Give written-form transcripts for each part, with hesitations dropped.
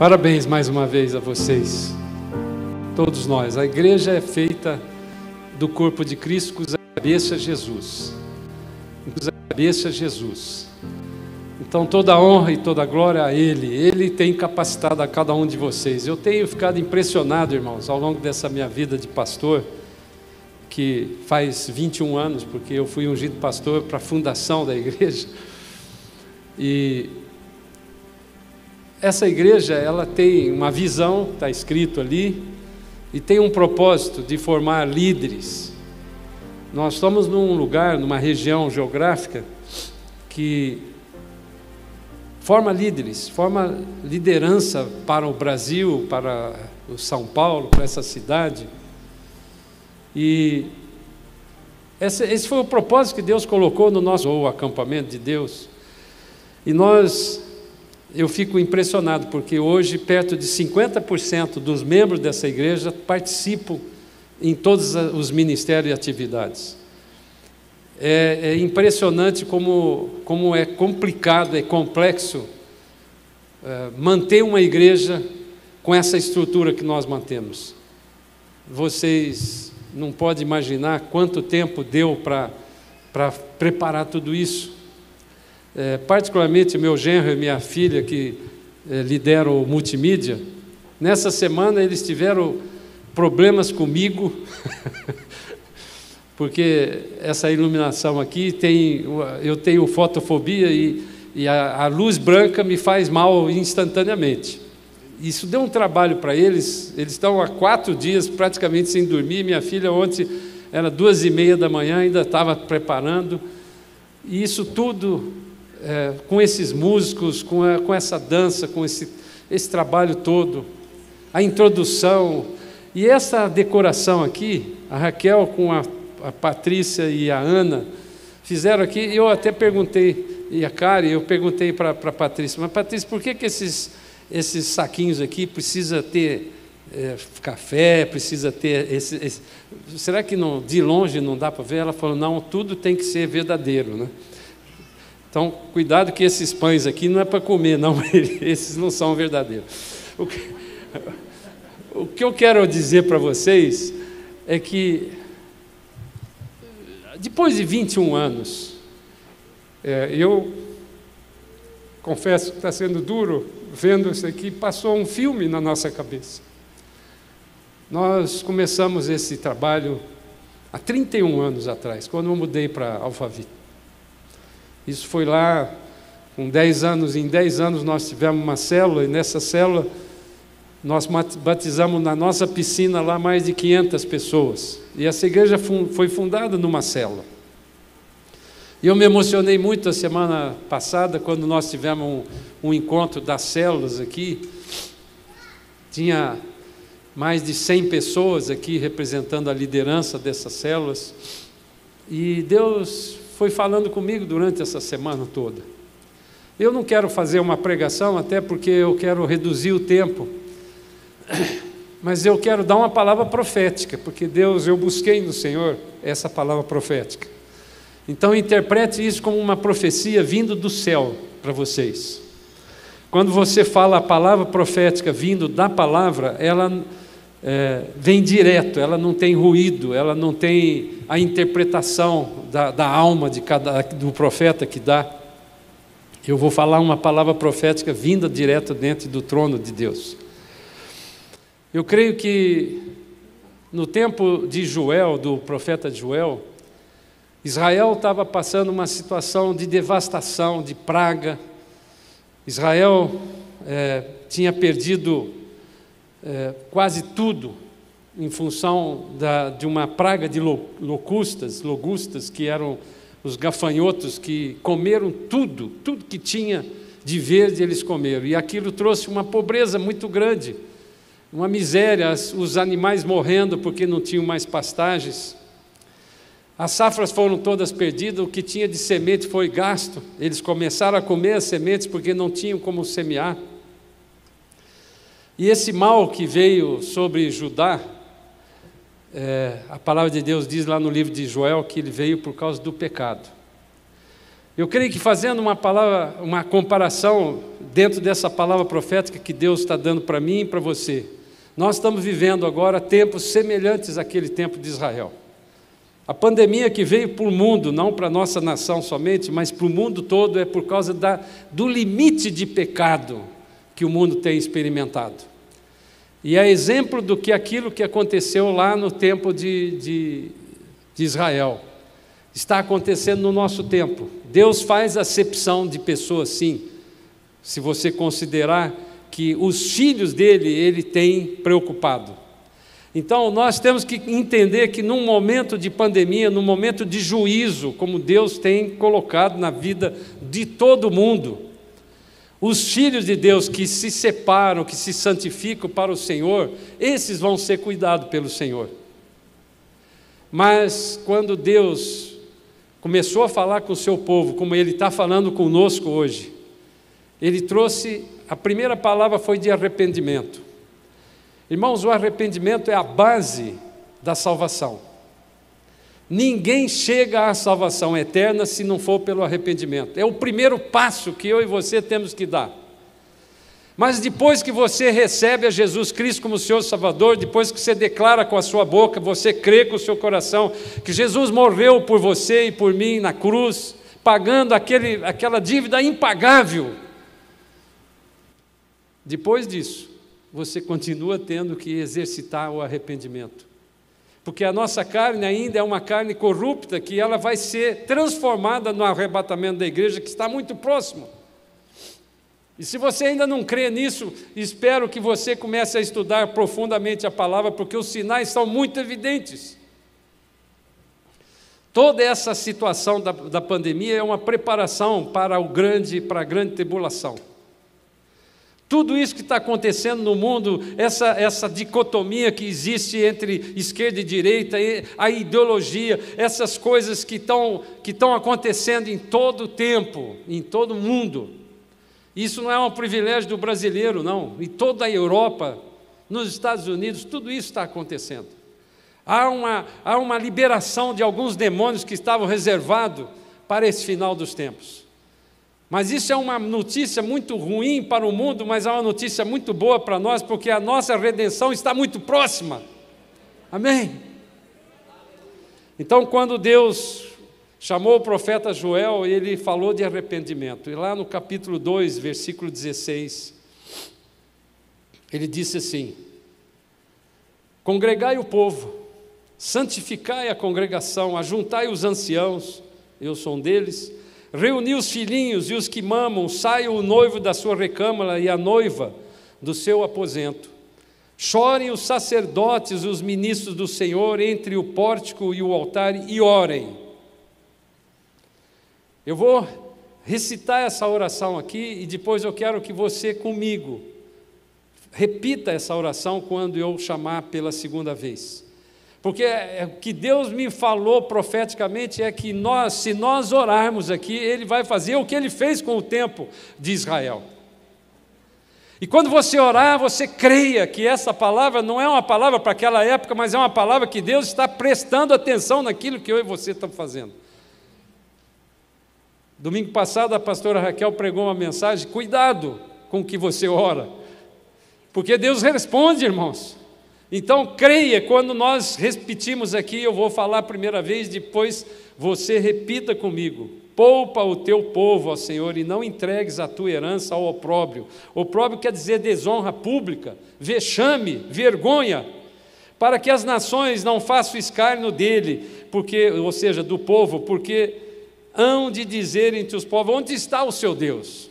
Parabéns mais uma vez a vocês, todos nós. A igreja é feita do corpo de Cristo, cuja cabeça é Jesus. Cuja cabeça é Jesus. Então toda a honra e toda a glória a Ele. Ele tem capacitado a cada um de vocês. Eu tenho ficado impressionado, irmãos, ao longo dessa minha vida de pastor, que faz 21 anos, porque eu fui ungido pastor para a fundação da igreja. E essa igreja, ela tem uma visão, está escrito ali, e tem um propósito de formar líderes. Nós estamos num lugar, numa região geográfica que forma líderes, forma liderança para o Brasil, para o São Paulo, para essa cidade. E esse foi o propósito que Deus colocou no nosso acampamento de Deus. E eu fico impressionado, porque hoje perto de 50% dos membros dessa igreja participam em todos os ministérios e atividades. É impressionante como é complicado, é complexo manter uma igreja com essa estrutura que nós mantemos. Vocês não podem imaginar quanto tempo deu para preparar tudo isso. Particularmente meu genro e minha filha, que lideram o multimídia, nessa semana eles tiveram problemas comigo, porque essa iluminação aqui eu tenho fotofobia e a luz branca me faz mal instantaneamente. Isso deu um trabalho para eles. Eles estão há 4 dias praticamente sem dormir. Minha filha ontem era 2h30 da manhã, ainda estava preparando, e isso tudo com esses músicos, com essa dança, com esse trabalho todo, a introdução e essa decoração aqui. A Raquel com a Patrícia e a Ana fizeram aqui. Eu até perguntei, e a Kari, eu perguntei para a Patrícia: mas Patrícia, por que esses saquinhos aqui precisa ter café, precisa ter será que não, de longe não dá para ver? Ela falou: não, tudo tem que ser verdadeiro, né? Então, cuidado que esses pães aqui não é para comer, não, esses não são verdadeiros. O que eu quero dizer para vocês é que, depois de 21 anos, eu confesso que está sendo duro vendo isso aqui, passou um filme na nossa cabeça. Nós começamos esse trabalho há 31 anos atrás, quando eu mudei para Alphaville. Isso foi lá, com 10 anos, em 10 anos nós tivemos uma célula, e nessa célula nós batizamos na nossa piscina lá mais de 500 pessoas. E essa igreja foi fundada numa célula. E eu me emocionei muito a semana passada, quando nós tivemos um encontro das células aqui. Tinha mais de 100 pessoas aqui representando a liderança dessas células. E Deus foi falando comigo durante essa semana toda. Eu não quero fazer uma pregação, até porque eu quero reduzir o tempo, mas eu quero dar uma palavra profética, porque eu busquei no Senhor essa palavra profética. Então interprete isso como uma profecia vindo do céu para vocês. Quando você fala a palavra profética vindo da palavra, ela vem direto, ela não tem ruído, ela não tem a interpretação da alma do profeta que dá. Eu vou falar uma palavra profética vinda direto dentro do trono de Deus. Eu creio que no tempo de Joel, do profeta Joel, Israel estava passando uma situação de devastação, de praga. Israel tinha perdido quase tudo em função de uma praga de logustas, que eram os gafanhotos, que comeram tudo que tinha de verde, eles comeram. E aquilo trouxe uma pobreza muito grande, uma miséria, os animais morrendo porque não tinham mais pastagens. As safras foram todas perdidas, o que tinha de semente foi gasto. Eles começaram a comer as sementes porque não tinham como semear. E esse mal que veio sobre Judá, a palavra de Deus diz lá no livro de Joel que ele veio por causa do pecado. Eu creio que fazendo uma comparação dentro dessa palavra profética que Deus está dando para mim e para você, nós estamos vivendo agora tempos semelhantes àquele tempo de Israel. A pandemia que veio para o mundo, não para a nossa nação somente, mas para o mundo todo, é por causa do limite de pecado que o mundo tem experimentado. E é exemplo do que aquilo que aconteceu lá no tempo de Israel está acontecendo no nosso tempo. Deus faz acepção de pessoas, sim, se você considerar que os filhos dele, ele tem preocupado. Então, nós temos que entender que num momento de pandemia, num momento de juízo, como Deus tem colocado na vida de todo mundo, os filhos de Deus que se separam, que se santificam para o Senhor, esses vão ser cuidados pelo Senhor. Mas quando Deus começou a falar com o seu povo, como Ele está falando conosco hoje, Ele trouxe, a primeira palavra foi de arrependimento. Irmãos, o arrependimento é a base da salvação. Ninguém chega à salvação eterna se não for pelo arrependimento. É o primeiro passo que eu e você temos que dar. Mas depois que você recebe a Jesus Cristo como Senhor Salvador, depois que você declara com a sua boca, você crê com o seu coração que Jesus morreu por você e por mim na cruz, pagando aquela dívida impagável. Depois disso, você continua tendo que exercitar o arrependimento. Porque a nossa carne ainda é uma carne corrupta, que ela vai ser transformada no arrebatamento da igreja, que está muito próximo. E se você ainda não crê nisso, espero que você comece a estudar profundamente a palavra, porque os sinais são muito evidentes. Toda essa situação da pandemia é uma preparação para a grande tribulação. Tudo isso que está acontecendo no mundo, essa dicotomia que existe entre esquerda e direita, a ideologia, essas coisas que estão acontecendo em todo o tempo, em todo o mundo. Isso não é um privilégio do brasileiro, não. Em toda a Europa, nos Estados Unidos, tudo isso está acontecendo. Há uma liberação de alguns demônios que estavam reservados para esse final dos tempos. Mas isso é uma notícia muito ruim para o mundo, mas é uma notícia muito boa para nós, porque a nossa redenção está muito próxima. Amém? Então, quando Deus chamou o profeta Joel, ele falou de arrependimento. E lá no capítulo 2, versículo 16, ele disse assim: congregai o povo, santificai a congregação, ajuntai os anciãos, eu sou um deles, reuni os filhinhos e os que mamam, saia o noivo da sua recâmara e a noiva do seu aposento. Chorem os sacerdotes e os ministros do Senhor entre o pórtico e o altar e orem. Eu vou recitar essa oração aqui e depois eu quero que você comigo repita essa oração quando eu chamar pela segunda vez. Porque o que Deus me falou profeticamente é que se nós orarmos aqui, Ele vai fazer o que Ele fez com o tempo de Israel. E quando você orar, você creia que essa palavra não é uma palavra para aquela época, mas é uma palavra que Deus está prestando atenção naquilo que eu e você estamos fazendo. Domingo passado a pastora Raquel pregou uma mensagem: cuidado com o que você ora, porque Deus responde, irmãos. Então, creia, quando nós repetimos aqui, eu vou falar a primeira vez, depois você repita comigo: poupa o teu povo ao Senhor e não entregues a tua herança ao opróbrio. Opróbrio quer dizer desonra pública, vexame, vergonha, para que as nações não façam escárnio dele, ou seja, do povo, porque hão de dizer entre os povos: onde está o seu Deus?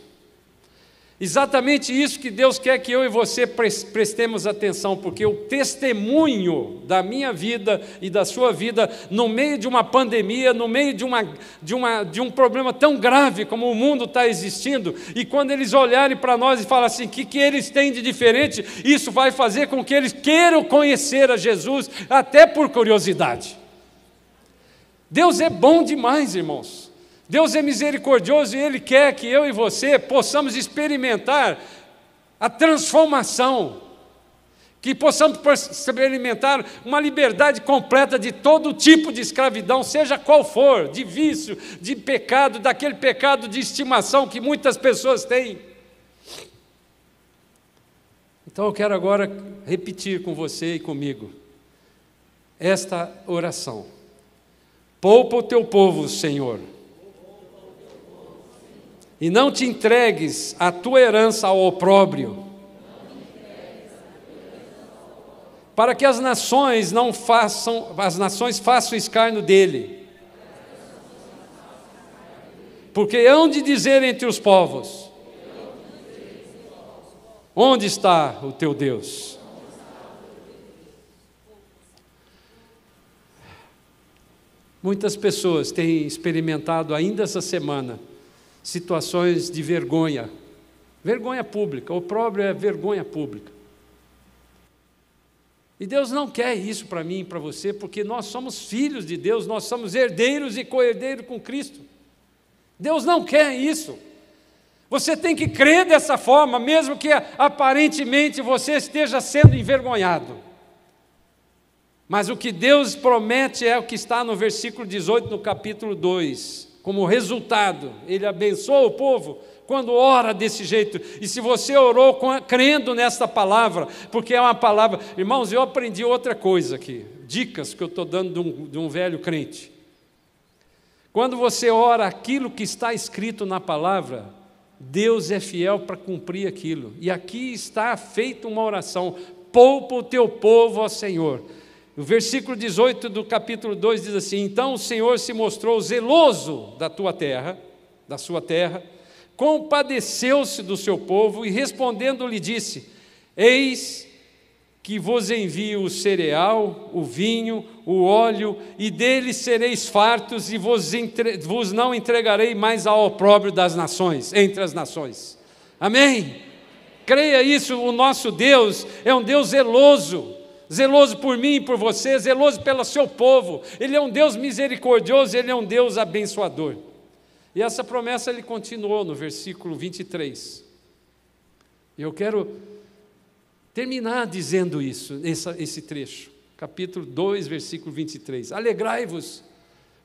Exatamente isso que Deus quer que eu e você prestemos atenção, porque o testemunho da minha vida e da sua vida, no meio de uma pandemia, no meio de um problema tão grave como o mundo está existindo, e quando eles olharem para nós e falarem assim: o que eles têm de diferente, isso vai fazer com que eles queiram conhecer a Jesus, até por curiosidade. Deus é bom demais, irmãos. Deus é misericordioso e Ele quer que eu e você possamos experimentar a transformação que possamos experimentar uma liberdade completa de todo tipo de escravidão, seja qual for, de vício, de pecado, daquele pecado de estimação que muitas pessoas têm. Então eu quero agora repetir com você e comigo esta oração. Poupa o teu povo, Senhor, e não te entregues a tua herança ao opróbrio, para que as nações façam escárnio dele. Porque hão de dizer entre os povos: onde está o teu Deus? Muitas pessoas têm experimentado ainda essa semana situações de vergonha pública. O opróbrio é vergonha pública. E Deus não quer isso para mim e para você, porque nós somos filhos de Deus, nós somos herdeiros e co-herdeiros com Cristo. Deus não quer isso. Você tem que crer dessa forma, mesmo que aparentemente você esteja sendo envergonhado. Mas o que Deus promete é o que está no versículo 18, no capítulo 2. Como resultado, Ele abençoa o povo quando ora desse jeito. E se você orou crendo nesta palavra, porque é uma palavra... Irmãos, eu aprendi outra coisa aqui, dicas que eu estou dando de um velho crente. Quando você ora aquilo que está escrito na palavra, Deus é fiel para cumprir aquilo. E aqui está feita uma oração: poupa o teu povo, ó Senhor. O versículo 18 do capítulo 2 diz assim: então o Senhor se mostrou zeloso da sua terra, compadeceu-se do seu povo e respondendo lhe disse: eis que vos envio o cereal, o vinho, o óleo, e deles sereis fartos, e vos não entregarei mais ao opróbrio das nações, entre as nações. Amém? Creia isso, o nosso Deus é um Deus zeloso. Zeloso por mim e por você, zeloso pelo seu povo. Ele é um Deus misericordioso, Ele é um Deus abençoador. E essa promessa Ele continuou no versículo 23. Eu quero terminar dizendo isso, esse trecho. Capítulo 2, versículo 23. Alegrai-vos,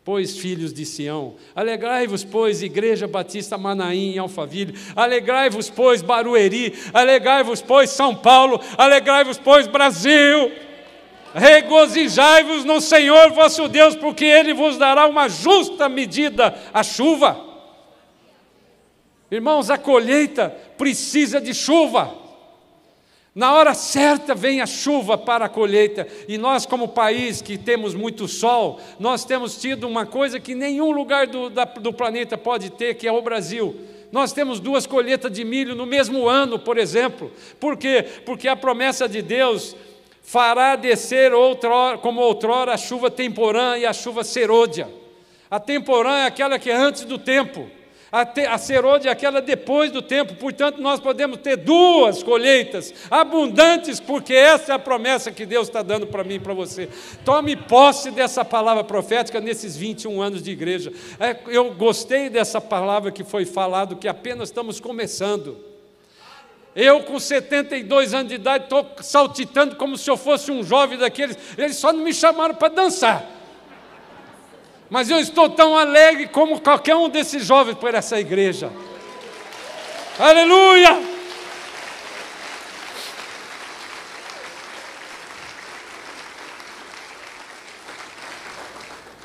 pois, filhos de Sião. Alegrai-vos, pois, Igreja Batista Manaim em Alphaville. Alegrai-vos, pois, Barueri. Alegrai-vos, pois, São Paulo. Alegrai-vos, pois, Brasil. Regozijai-vos no Senhor vosso Deus, porque Ele vos dará uma justa medida, a chuva. Irmãos, a colheita precisa de chuva. Na hora certa vem a chuva para a colheita, e nós como país que temos muito sol, nós temos tido uma coisa que nenhum lugar do planeta pode ter, que é o Brasil. Nós temos 2 colheitas de milho no mesmo ano, por exemplo. Por quê? Porque a promessa de Deus fará descer como outrora a chuva temporã e a chuva serôdia. A temporã é aquela que é antes do tempo. A serôdia é aquela depois do tempo. Portanto, nós podemos ter 2 colheitas abundantes, porque essa é a promessa que Deus está dando para mim e para você. Tome posse dessa palavra profética nesses 21 anos de igreja. Eu gostei dessa palavra que foi falado, que apenas estamos começando. Eu, com 72 anos de idade, estou saltitando como se eu fosse um jovem daqueles. Eles só não me chamaram para dançar. Mas eu estou tão alegre como qualquer um desses jovens por essa igreja. Aleluia!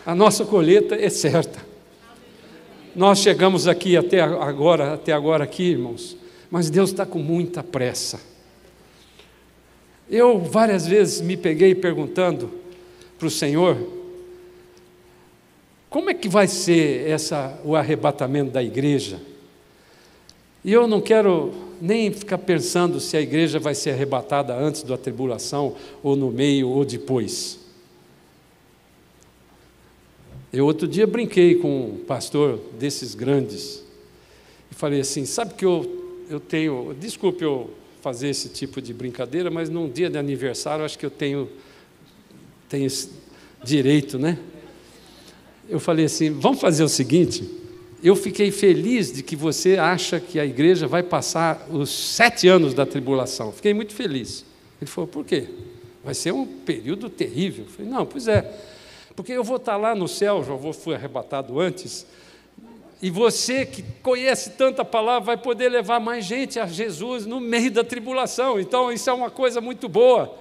A nossa colheita é certa. Nós chegamos aqui até agora aqui, irmãos, mas Deus está com muita pressa. Eu várias vezes me peguei perguntando para o Senhor: como é que vai ser o arrebatamento da igreja? E eu não quero nem ficar pensando se a igreja vai ser arrebatada antes da tribulação, ou no meio, ou depois. Eu outro dia brinquei com um pastor desses grandes, e falei assim: sabe que eu tenho, desculpe eu fazer esse tipo de brincadeira, mas num dia de aniversário, acho que eu tenho esse direito, né? Eu falei assim: vamos fazer o seguinte, eu fiquei feliz de que você acha que a igreja vai passar os 7 anos da tribulação, fiquei muito feliz. Ele falou, por quê? Vai ser um período terrível. Eu falei, não, pois é, porque eu vou estar lá no céu, fui arrebatado antes, e você que conhece tanta palavra vai poder levar mais gente a Jesus no meio da tribulação. Então isso é uma coisa muito boa.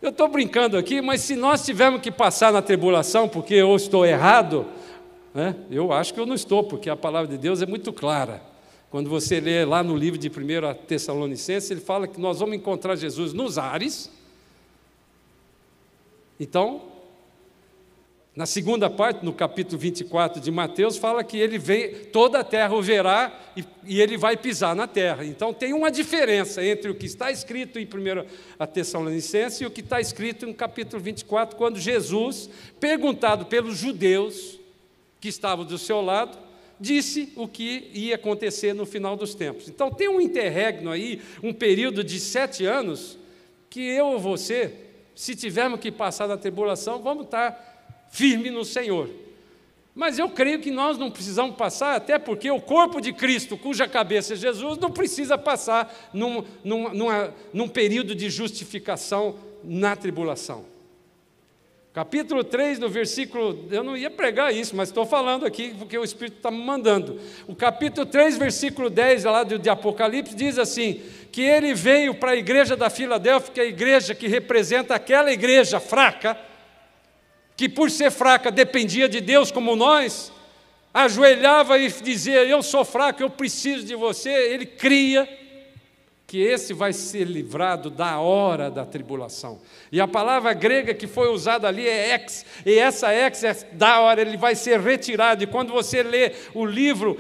Eu estou brincando aqui, mas se nós tivermos que passar na tribulação porque eu estou errado, né, eu acho que eu não estou, porque a palavra de Deus é muito clara. Quando você lê lá no livro de 1 Tessalonicenses, ele fala que nós vamos encontrar Jesus nos ares. Então, na segunda parte, no capítulo 24 de Mateus, fala que ele vem, toda a terra o verá e ele vai pisar na terra. Então tem uma diferença entre o que está escrito em 1 Tessalonicenses e o que está escrito no capítulo 24, quando Jesus, perguntado pelos judeus que estavam do seu lado, disse o que ia acontecer no final dos tempos. Então tem um interregno aí, um período de 7 anos, que eu ou você, se tivermos que passar na tribulação, vamos estar firme no Senhor. Mas eu creio que nós não precisamos passar, até porque o corpo de Cristo, cuja cabeça é Jesus, não precisa passar num período de justificação na tribulação. Capítulo 3, no versículo... Eu não ia pregar isso, mas estou falando aqui porque o Espírito está me mandando. O capítulo 3, versículo 10, lá de Apocalipse, diz assim, que ele veio para a igreja da Filadélfia, que é a igreja que representa aquela igreja fraca, que por ser fraca dependia de Deus como nós, ajoelhava e dizia, eu sou fraco, eu preciso de você. Ele cria que esse vai ser livrado da hora da tribulação. E a palavra grega que foi usada ali é ex, e essa ex é da hora, ele vai ser retirado. E quando você lê o livro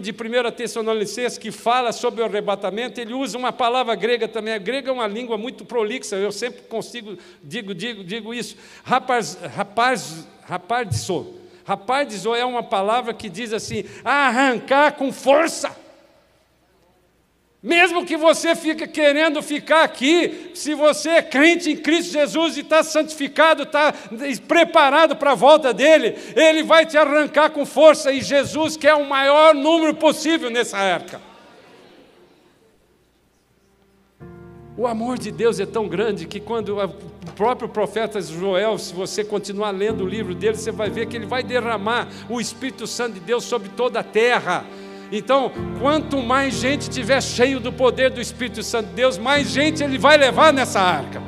de 1 Tessalonicenses, que fala sobre o arrebatamento, ele usa uma palavra grega também. A grega é uma língua muito prolixa, eu sempre consigo, digo isso, rapardizo. Rapardizo é uma palavra que diz assim, arrancar com força. Mesmo que você fique querendo ficar aqui, se você é crente em Cristo Jesus e está santificado, está preparado para a volta dele, ele vai te arrancar com força, e Jesus quer o maior número possível nessa época. O amor de Deus é tão grande que quando o próprio profeta Joel, se você continuar lendo o livro dele, você vai ver que ele vai derramar o Espírito Santo de Deus sobre toda a terra. Então, quanto mais gente estiver cheio do poder do Espírito Santo de Deus, mais gente ele vai levar nessa arca.